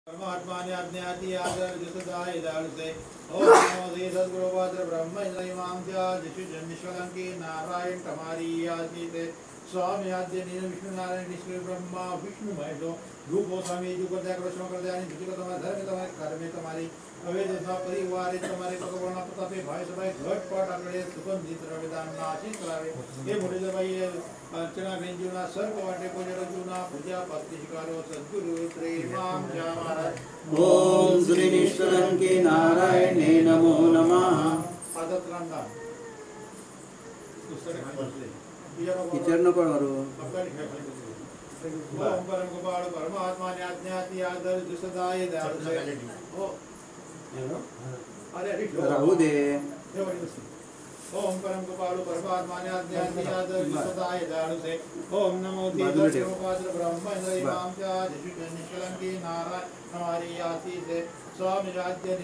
परमात्मा ने अज्ञाति आदर जसदाय दाल से ओम नमो श्री सद्गुरु पात्र ब्रह्म इमाम जिशु निष्कलंकी नारायण कमारी आदि स्वामी आद्य नील विष्णु नारायण निष्क्रिय ब्रह्मा विष्णु महेशो रूपो स्वामी जो कर दिया कृष्ण कर दिया निधि को तुम्हारे धर्म तुम्हारे कर्म तुम्हारी अवेद परिवार तुम्हारे भगवान प्रतापे भाई सभाई घट पट आंगणे सुगंधित रविदान नाशित रावे हे मुरली भाई अर्चना बेंजुना सर्व वाटे को जरूना पूजा पत्ति शिकारो सद्गुरु श्री राम महाराज ओम श्री निष्कलंके नारायणे नमो नमः आदत रांगा टीचर न पढ़ो ओम परम गोपाल परमात्मा ने आज्ञाति आदर दुसदाय दयाल से ओ अरे रहू दे ओम परम गोपाल परमात्मा ने आज्ञाति आदर दुसदाय दयाल से ओम नमो देवपात्र ब्रह्म इमाम च जिशु निष्कलंकी नारायण हमारी आशीष स्वामी राज्य